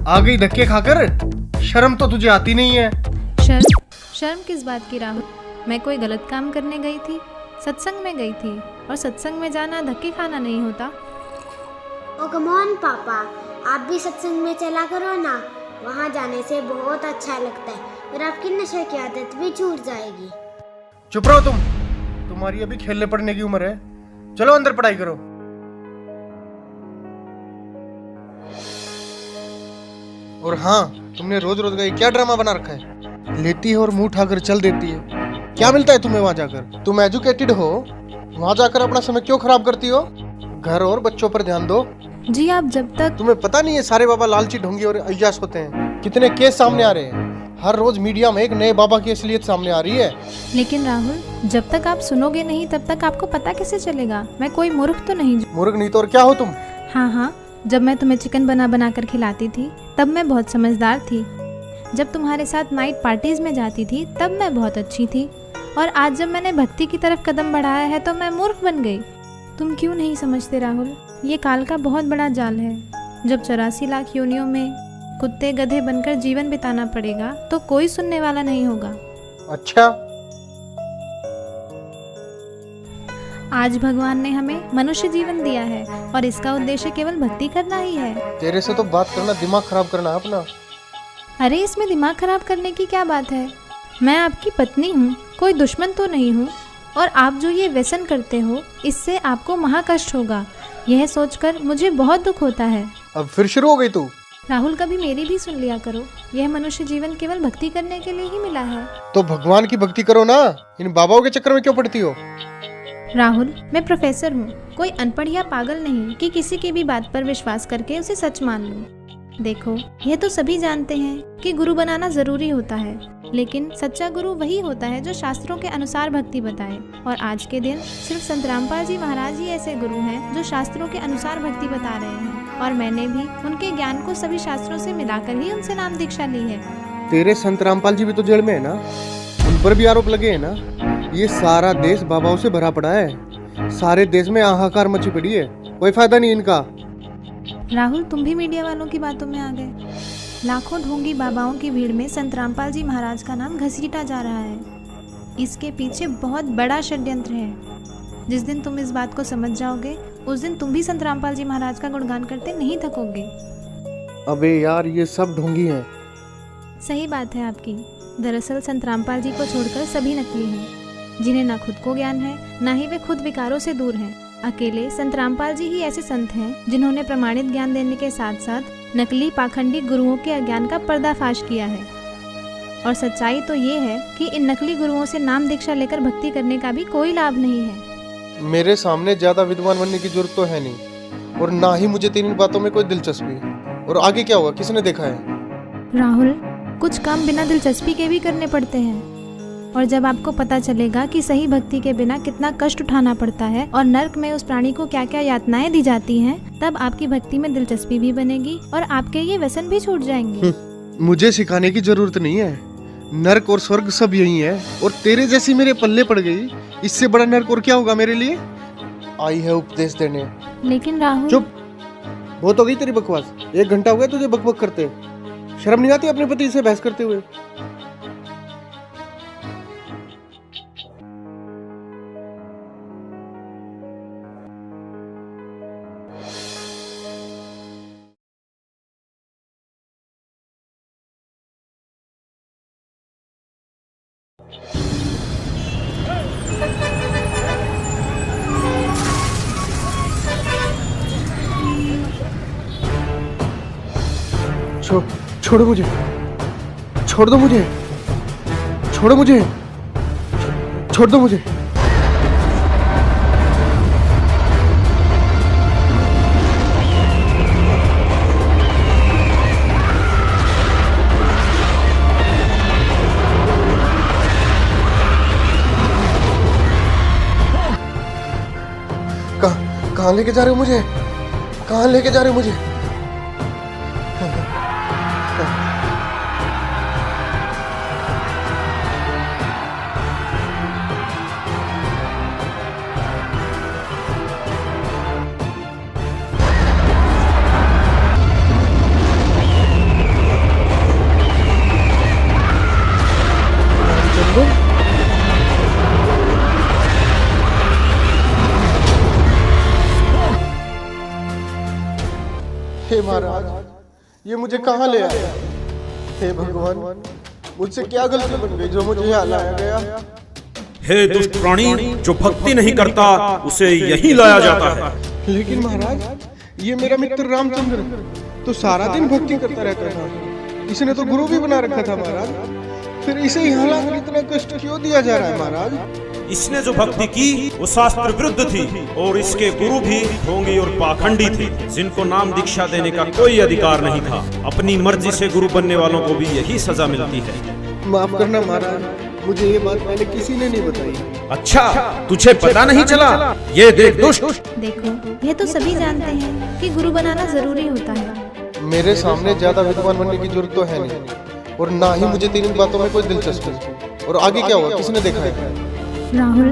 आ गई धक्के खाकर। शर्म तो तुझे आती नहीं है। शर्म किस बात की राहुल? मैं कोई गलत काम करने गई थी? सत्संग में गई थी, और सत्संग में जाना धक्के खाना नहीं होता। ओ कम ऑन पापा, आप भी सत्संग में चला करो ना। वहाँ जाने से बहुत अच्छा लगता है और आपकी नशे की आदत भी छूट जाएगी। चुप रहो तुम। तुम्हारी अभी खेलने पड़ने की उम्र है। चलो अंदर पढ़ाई करो। और हाँ, तुमने रोज रोज का ये क्या ड्रामा बना रखा है? लेती है और मुंह उठाकर चल देती है। क्या मिलता है तुम्हें वहां जाकर? तुम एजुकेटेड हो, वहां जाकर अपना समय क्यों खराब करती हो? घर और बच्चों पर ध्यान दो। जी आप जब तक तुम्हें पता नहीं है सारे बाबा लालची, ढोंगी और अय्याश होते हैं? कितने केस सामने आ रहे हैं। हर रोज मीडिया में एक नए बाबा की असलियत सामने आ रही है। लेकिन राहुल, जब तक आप सुनोगे नहीं तब तक आपको पता कैसे चलेगा? मैं कोई मूर्ख तो नहीं। मूर्ख नहीं तो और क्या हो तुम? हाँ, जब मैं तुम्हें चिकन बना कर खिलाती थी तब मैं बहुत समझदार थी। जब तुम्हारे साथ नाइट पार्टीज में जाती थी तब मैं बहुत अच्छी थी। और आज जब मैंने भक्ति की तरफ कदम बढ़ाया है तो मैं मूर्ख बन गई। तुम क्यों नहीं समझते राहुल? ये काल का बहुत बड़ा जाल है। जब 84 लाख योनियों में कुत्ते गधे बनकर जीवन बिताना पड़ेगा तो कोई सुनने वाला नहीं होगा। अच्छा, आज भगवान ने हमें मनुष्य जीवन दिया है और इसका उद्देश्य केवल भक्ति करना ही है। तेरे से तो बात करना दिमाग खराब करना है अपना। अरे इसमें दिमाग खराब करने की क्या बात है? मैं आपकी पत्नी हूँ, कोई दुश्मन तो नहीं हूँ। और आप जो ये व्यसन करते हो इससे आपको महाकष्ट होगा, यह सोचकर मुझे बहुत दुख होता है। अब फिर शुरू हो गई तू। राहुल, कभी मेरी भी सुन लिया करो। यह मनुष्य जीवन केवल भक्ति करने के लिए ही मिला है। तो भगवान की भक्ति करो ना, इन बाबाओं के चक्कर में क्यों पड़ती हो? राहुल, मैं प्रोफेसर हूँ, कोई अनपढ़ या पागल नहीं कि किसी की भी बात पर विश्वास करके उसे सच मान लूं। देखो, यह तो सभी जानते हैं कि गुरु बनाना जरूरी होता है, लेकिन सच्चा गुरु वही होता है जो शास्त्रों के अनुसार भक्ति बताए। और आज के दिन सिर्फ संत रामपाल जी महाराज ही ऐसे गुरु हैं जो शास्त्रों के अनुसार भक्ति बता रहे हैं। और मैंने भी उनके ज्ञान को सभी शास्त्रों से मिलाकर ही उनसे नाम दीक्षा ली है। तेरे संत रामपाल जी भी तो जेल में है ना, उन पर भी आरोप लगे हैं ना। ये सारा देश बाबाओं से भरा पड़ा है। सारे देश में हाहाकार मची पड़ी है, कोई फायदा नहीं इनका। राहुल, तुम भी मीडिया वालों की बातों में आ गए। लाखों ढोंगी बाबाओं की भीड़ में संत रामपाल जी महाराज का नाम घसीटा जा रहा है। इसके पीछे बहुत बड़ा षड्यंत्र है। जिस दिन तुम इस बात को समझ जाओगे उस दिन तुम भी संत रामपाल जी महाराज का गुणगान करते नहीं थकोगे। अबे यार, ये सब ढोंगी हैं। सही बात है आपकी। दरअसल संत रामपाल जी को छोड़कर सभी नकली हैं, जिन्हें न खुद को ज्ञान है न ही वे खुद विकारों से दूर हैं। अकेले संत रामपाल जी ही ऐसे संत हैं जिन्होंने प्रमाणित ज्ञान देने के साथ साथ नकली पाखंडी गुरुओं के अज्ञान का पर्दाफाश किया है। और सच्चाई तो ये है कि इन नकली गुरुओं से नाम दीक्षा लेकर भक्ति करने का भी कोई लाभ नहीं है। मेरे सामने ज्यादा विद्वान बनने की जरूरत तो है नहीं, और ना ही मुझे तेरी बातों में कोई दिलचस्पी। और आगे क्या होगा, किसने देखा है? राहुल, कुछ काम बिना दिलचस्पी के भी करने पड़ते हैं। और जब आपको पता चलेगा कि सही भक्ति के बिना कितना कष्ट उठाना पड़ता है और नर्क में उस प्राणी को क्या क्या यातनाएं दी जाती हैं, तब आपकी भक्ति में दिलचस्पी भी बनेगी और आपके ये व्यसन भी छूट जाएंगे। मुझे सिखाने की जरूरत नहीं है। नर्क और स्वर्ग सब यही है, और तेरे जैसी मेरे पल्ले पड़ गई, इससे बड़ा नर्क और क्या होगा मेरे लिए? आई है उपदेश देने। लेकिन राहुल, चुप, बहुत हो गई तेरी बकवास। 1 घंटा हो गया तुझे बकबक करते। शर्म नहीं आती अपने पति से बहस करते हुए? छोड़ो मुझे, छोड़ दो मुझे, छोड़ो मुझे, छोड़ दो मुझे। कहाँ लेके जा रहे हो मुझे? कहाँ लेके जा रहे हो मुझे? हे महाराज, ये मुझे कहाँ ले आया? हे भगवान, मुझसे क्या गलती बन गई जो मुझे यहाँ लाया गया? हे दुष्ट प्राणी, जो भक्ति नहीं करता उसे यही लाया जाता है। लेकिन महाराज, ये मेरा मित्र रामचंद्र तो सारा दिन भक्ति करता रहता था। इसने तो गुरु भी बना रखा था महाराज, फिर इसे यहाँ लाकर इतना कष्ट क्यों दिया जा रहा है महाराज? इसने जो भक्ति की वो शास्त्र विरुद्ध थी और इसके गुरु भी ढोंगी और पाखंडी थे, जिनको नाम दीक्षा देने का कोई अधिकार नहीं था। अपनी मर्जी से गुरु बनने वालों को भी यही सजा मिलती है। माफ करना महाराज, मुझे ये बात पहले किसी ने नहीं बताई। अच्छा, तुझे पता नहीं चला? ये देख दुष्ट। देखो, यह तो सभी जानते हैं कि गुरु बनाना जरूरी होता है। मेरे सामने ज्यादा विद्वान बनने की जरूरत तो है नहीं, और ना ही मुझे तेरी बातों में कोई दिलचस्पी। और आगे क्या हुआ, किसने देखा है? राहुल,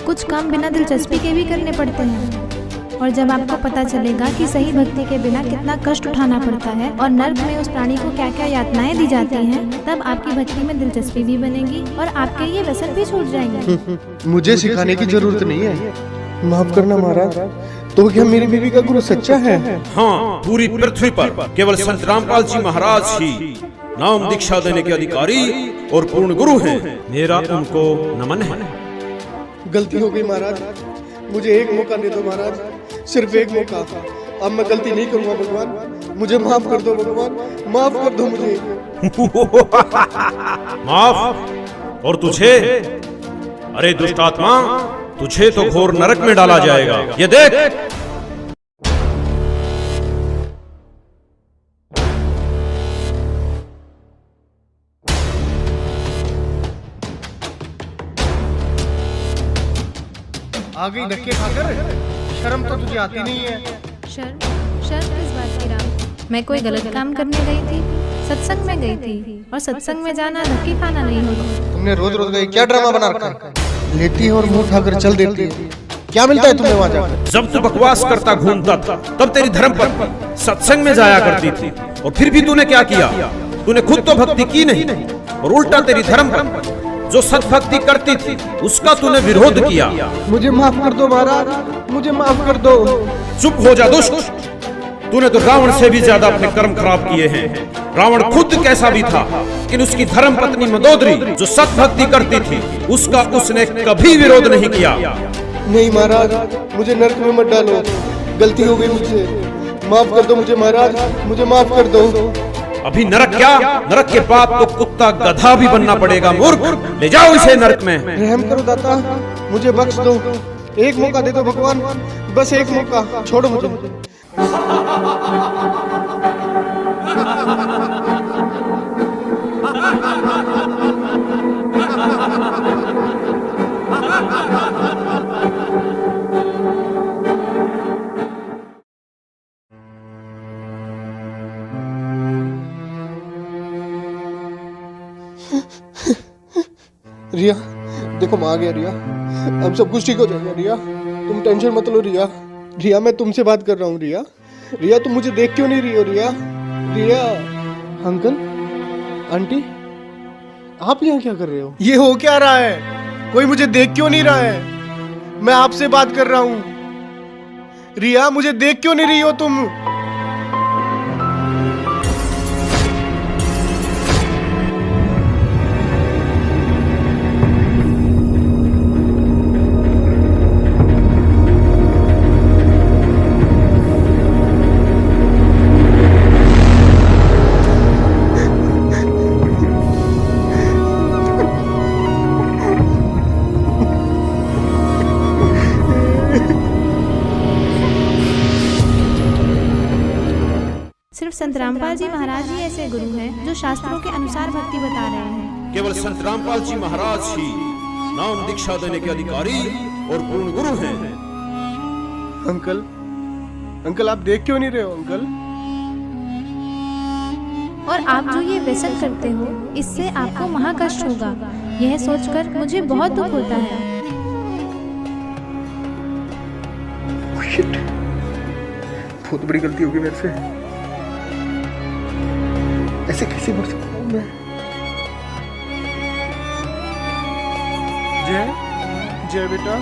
कुछ काम बिना दिलचस्पी के भी करने पड़ते हैं, और जब आपको पता चलेगा कि सही भक्ति के बिना कितना कष्ट उठाना पड़ता है और नर्क में उस प्राणी को क्या क्या यातनाएं दी जाती हैं, तब आपकी भक्ति में दिलचस्पी भी बनेगी और आपके ये व्यसन भी छूट जाएंगे। मुझे सिखाने की जरूरत नहीं है। माफ करना महाराज, तो क्या मेरी बीवी का गुरु सच्चा है? हाँ, पूरी पृथ्वी पर केवल संत रामपाल जी महाराज ही नाम दीक्षा देने के अधिकारी और पूर्ण गुरु हैं। मेरा उनको नमन है। गलती हो गई महाराज, मुझे एक मौका दे दो महाराज, सिर्फ एक मौका। अब मैं गलती नहीं करूंगा भगवान, मुझे माफ कर दो भगवान, माफ कर दो मुझे। माफ? और तुझे? अरे दुष्ट आत्मा, तुझे तो घोर नरक में डाला जाएगा। ये देख। आ गई धक्के खाकर, शर्म तो तुझे आती नहीं है। शर्म किस बात की राम? मैं कोई गलत काम करने गई थी? सत्संग में गई थी, और सत्संग में जाना धक्के खाना नहीं होता। तुमने रोज रोज का ये क्या ड्रामा बना रखा है? लेती है और मुंह उठाकर चल देती है। क्या मिलता है तुम्हें वहाँ जाकर? जब तू बकवास करता घूमता था, तब तेरी धर्मपत्नी सत्संग में जाया करती थी, और फिर भी तूने क्या किया? तूने खुद तो भक्ति की नहीं, और उल्टा तेरी धर्मपत्नी जो सत्भक्ति करती थी उसका तूने विरोध किया। मुझे माफ कर दो महाराज, मुझे माफ कर दो। चुप हो जा दुष्ट, तूने तो रावण से भी ज्यादा अपने कर्म खराब किए हैं। रावण खुद कैसा भी था, लेकिन उसकी धर्म पत्नी मंदोदरी जो सत्भक्ति करती थी उसका उसने कभी विरोध नहीं किया। नहीं महाराज, मुझे नरक में मत डालो, गलती हो गई मुझसे, माफ कर दो मुझे महाराज, मुझे माफ कर दो। अभी नरक क्या, नरक के बाद तो कुत्ता गधा भी बनना पड़ेगा। मूर्ख, ले जाओ इसे नरक में। रहम करो दाता, मुझे बख्श दो, एक मौका दे दो भगवान, बस एक मौका, छोड़ो मुझे। रिया, देखो मैं आ गया रिया, अब सब कुछ ठीक हो जाएगा रिया, तुम टेंशन मत लो रिया। रिया, मैं तुमसे बात कर रहा हूँ रिया। रिया, तुम मुझे देख क्यों नहीं रही हो रिया? रिया, अंकल, आंटी, आप यहाँ क्या कर रहे हो? ये हो क्या रहा है? कोई मुझे देख क्यों नहीं रहा है? मैं आपसे बात कर रहा हूँ। रिया, मुझे देख क्यों नहीं रही हो तुम? सिर्फ संत रामपाल जी महाराज ही ऐसे गुरु हैं जो शास्त्रों के अनुसार भक्ति बता रहे हैं। केवल संत रामपाल जी महाराज ही नाम दीक्षा देने के अधिकारी और पूर्ण गुरु हैं। अंकल, अंकल आप देख क्यों नहीं रहे हो अंकल? और आप जो ये व्यसन करते हो इससे आपको महाकष्ट होगा। यह सोचकर मुझे बहुत दुख होता है। शिट, बहुत बड़ी गलती होगी मेरे से। ऐसे कैसे कर सकता हूँ मैं? जय जय बेटा,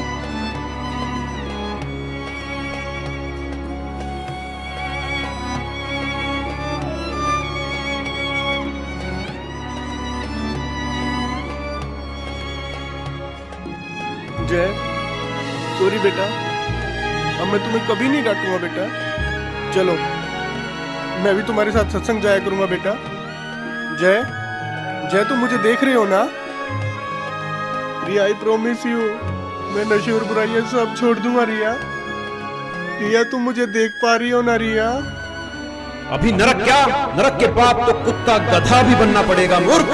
जय सॉरी बेटा, अब मैं तुम्हें कभी नहीं डांटूंगा बेटा। चलो मैं भी तुम्हारे साथ सत्संग जाया करूंगा बेटा। जय जय तुम मुझे देख रहे हो ना? रिया आई प्रॉमिस यू, मैं नशे और बुराइयां सब छोड़ दूंगा रिया। रिया तुम मुझे देख पा रही हो ना रिया? अभी नरक क्या, नरक के बाद तो कुत्ता गधा भी बनना पड़ेगा मूर्ख।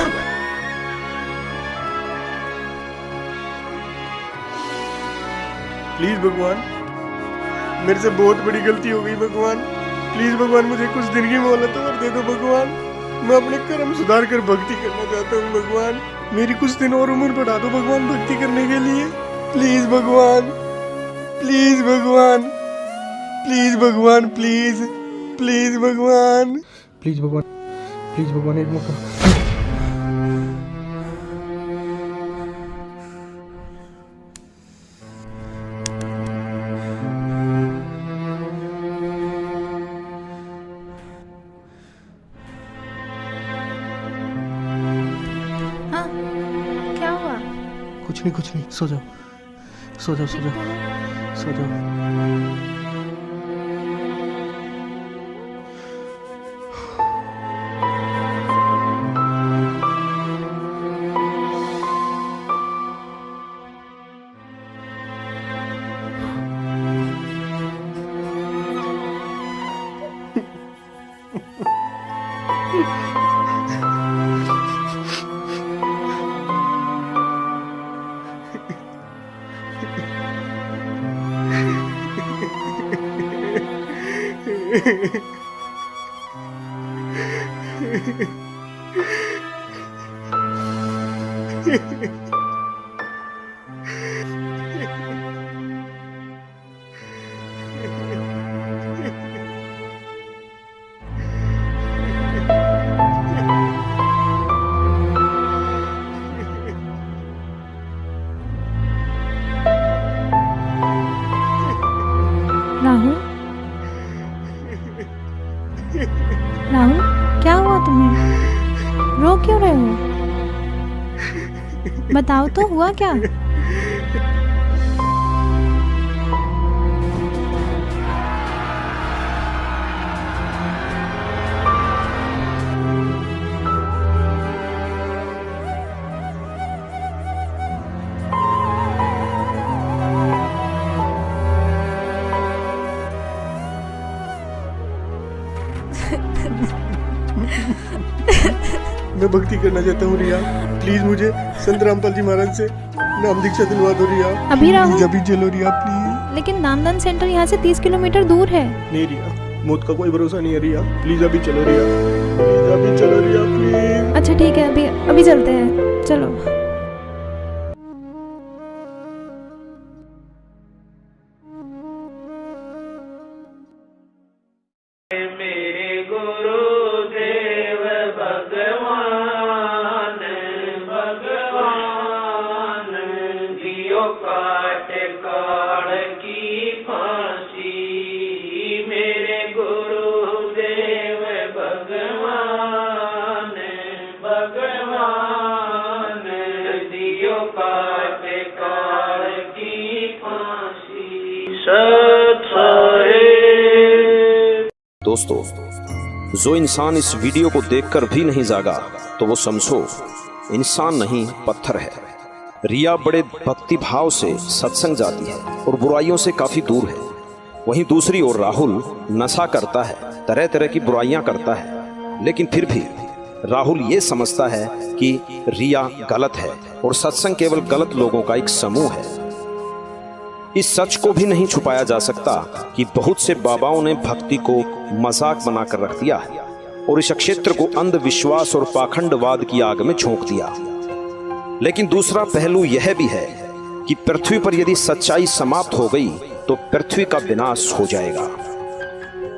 प्लीज भगवान, मेरे से बहुत बड़ी गलती हो गई भगवान। प्लीज भगवान मुझे कुछ दिन की मोहलत और दे दो भगवान। मैं अपने कर्म सुधार कर भक्ति करना चाहता हूँ भगवान। मेरी कुछ दिन और उम्र बढ़ा दो भगवान भक्ति करने के लिए। प्लीज भगवान, प्लीज भगवान, प्लीज भगवान, प्लीज प्लीज भगवान, प्लीज भगवान, प्लीज भगवान एक मौका। हाँ, क्या हुआ? कुछ नहीं, सो जाओ सो जाओ सो जाओ सो जाओ। राहुल, राहुल क्या हुआ तुम्हें? रो क्यों रहे हो? बताओ तो हुआ क्या? मैं भक्ति करना चाहता हूँ रिया। प्लीज मुझे संत रामपाल जी महाराज से नाम दीक्षा दिलवा दो रिया। अभी राहुल? अभी चलो रिया प्लीज। लेकिन नामदान सेंटर यहाँ से 30 किलोमीटर दूर है। नहीं रिया, मौत का कोई भरोसा नहीं है रिया। प्लीज अभी चलो रिया, प्लीज अभी चलो रिया प्लीज। अच्छा ठीक है, अभी चलते हैं, चलो। दोस्तों, जो इंसान इस वीडियो को देखकर भी नहीं जागा तो वो समझो इंसान नहीं पत्थर है। रिया बड़े भक्ति भाव से सत्संग जाती है और बुराइयों से काफी दूर है। वहीं दूसरी ओर राहुल नशा करता है, तरह तरह की बुराइयां करता है, लेकिन फिर भी राहुल ये समझता है कि रिया गलत है और सत्संग केवल गलत लोगों का एक समूह है। इस सच को भी नहीं छुपाया जा सकता कि बहुत से बाबाओं ने भक्ति को मजाक बनाकर रख दिया है और इस क्षेत्र को अंधविश्वास और पाखंडवाद की आग में झोंक दिया। लेकिन दूसरा पहलू यह भी है कि पृथ्वी पर यदि सच्चाई समाप्त हो गई तो पृथ्वी का विनाश हो जाएगा,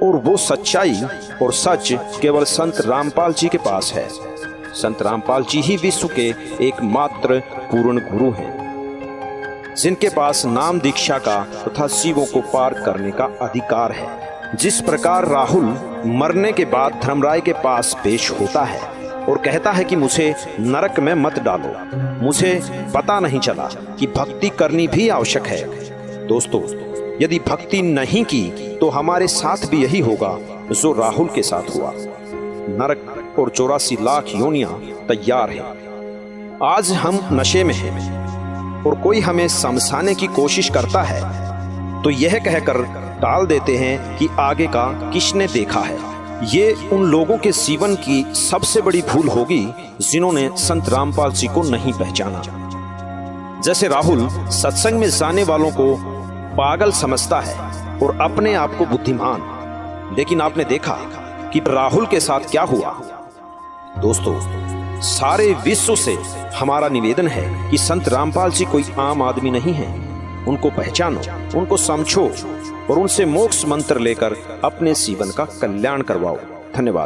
और वो सच्चाई और सच केवल संत रामपाल जी के पास है। संत रामपाल जी ही विश्व के एकमात्र पूर्ण गुरु हैं, जिनके पास नाम दीक्षा का तथा शिवों को पार करने का अधिकार है। जिस प्रकार राहुल मरने के बाद धर्मराय के पास पेश होता है और कहता है कि मुझे नरक में मत डालो, मुझे पता नहीं चला कि भक्ति करनी भी आवश्यक है। दोस्तों, यदि भक्ति नहीं की तो हमारे साथ भी यही होगा जो राहुल के साथ हुआ। नरक और 84 लाख योनियां तैयार हैं। आज हम नशे में हैं और कोई हमें समझाने की कोशिश करता है तो यह कहकर टाल देते हैं कि आगे का किसने देखा है। ये उन लोगों के जीवन की सबसे बड़ी भूल होगी जिन्होंने संत रामपाल जी को नहीं पहचाना। जैसे राहुल सत्संग में जाने वालों को पागल समझता है और अपने आप को बुद्धिमान, लेकिन आपने देखा कि राहुल के साथ क्या हुआ। दोस्तों, सारे विश्व से हमारा निवेदन है कि संत रामपाल जी कोई आम आदमी नहीं है। उनको पहचानो, उनको समझो और उनसे मोक्ष मंत्र लेकर अपने जीवन का कल्याण करवाओ। धन्यवाद।